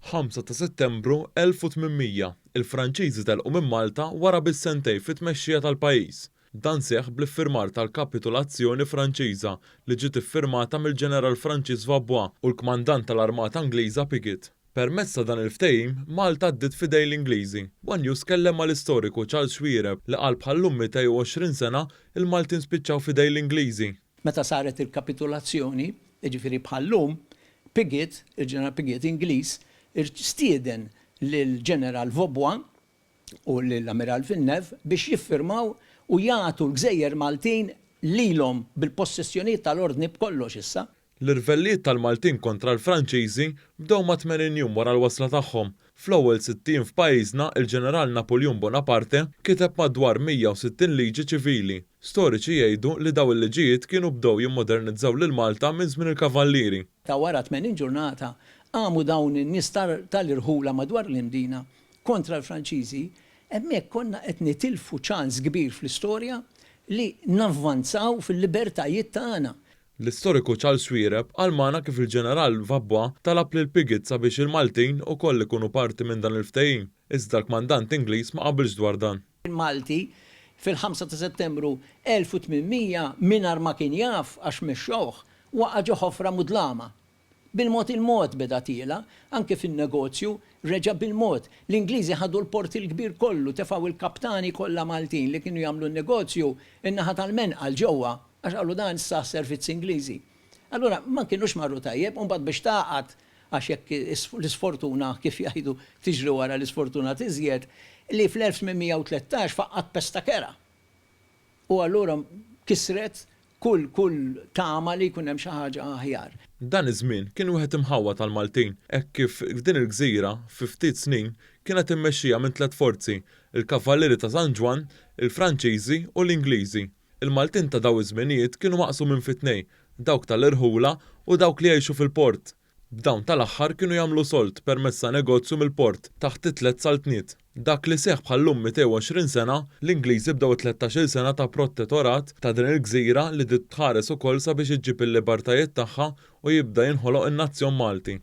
5 ta' Settembru 1800 il-Franċiżi telqu minn Malta wara bis-sentejn fit-tmexxija tal-pajjiż. Dan seħħ bl-iffirmar tal-kapitulazzjoni Franċiża li ġiet iffirmata mill-Ġeneral Francis Vaubois u l-Kmandant tal-Armata Ingliża Piggott. Permezz ta' dan il-ftehim, Malta ddiet f'idejn l-Ingliżi. One News kellem mal-istoriku Charles Schwireb li qal bħallum 220 sena il-Maltin spiċċaw f'idejn l-Ingliżi. Meta saret il-kapitulazzjoni, jiġifieri bħallum, Piggott, il-Ġeneral Piggott Ingliż, stieden lill-Ġeneral Vaubois u lill-Amiral Villeneuve biex jiffirmaw u jagħtu l-Gżejjer Maltin lilhom bil-possessjonijiet tal-ordni b'kollox issa. L-irvellijiet tal-Maltin kontra l-Franċiżi bdew ma' 80 jum wara l-wasla tagħhom. Fl-ewwel 60 f'pajjiżna il-Ġeneral Napoleon Bonaparte kiteb madwar 160 liġi ċivili. Storiċi jgħidu li daw il-liġijiet kienu bdew jimmodernizzaw lil Malta minn żmien il-kavallieri. Ta' wara 80 ġurnata għamu dawn in-nies tal-irħula madwar l-imdina kontra l-Franċiżi, hemmhekk konna qed nitilfu ċans kbir fl-istorja li navvanzaw fil-libertajiet tagħna. L-istoriku Charles Schwireb għalmana kif il-Ġeneral Vaubois talab lil Piggott sabiex il-Maltin ukoll ikunu parti minn dan il-ftehim, iżda l-Kmandant Ingliż ma qabilx dwar dan. Il-Malti fil-5 ta' Settembru 1800 mingħajr ma kien jaf għax mexxewh waqa' ġo ħofra mudlama. Bil-mod il-mod beda tiela, anke fin-negozju reġa' bil-mod. L-Ingliżi ħadu l-port il-kbir kollu, tefgħu il-kaptani kollha Maltin li kienu jagħmlu n-negozju in-naħa tal-menqal ġewwa għax qalu dan sa servizz Ingliżi. Allura ma kienux marru tajjeb, u mbagħad biex taqgħad għax jekk l-isfortuna kif jgħidu tiġri wara l-isfortuna tiżjed li fl-1813 faqqat pesta kera. U allura kisret kull tama li jkun hemm xi ħaġa aħjar. Dan iż-żmien kien wieħed imħawwa tal-Maltin, hekk kif din il-gżira fi ftit snin kienet immexxija minn 3 forzi, il-Kavallieri ta' San Ġwan, il-Franċiżi u l-Ingliżi. Il-Maltin ta' daw iż-żminijiet kienu maqsumin fi tnejn, dawk tal-irħula u dawk li jgħixu fil-port. B'dawn tal-aħħar kienu jagħmlu solt permezz ta' negozju mill-port taħt it-tlet saltniet. Dak li seħħ bħallum 220 sena, l-Ingliżi bdew 13 sena ta' protettorat ta' din il-gżira li titħares ukoll sabiex iġġib il-libertajiet tagħha u jibda jinħoloq in-nazzjon Malti.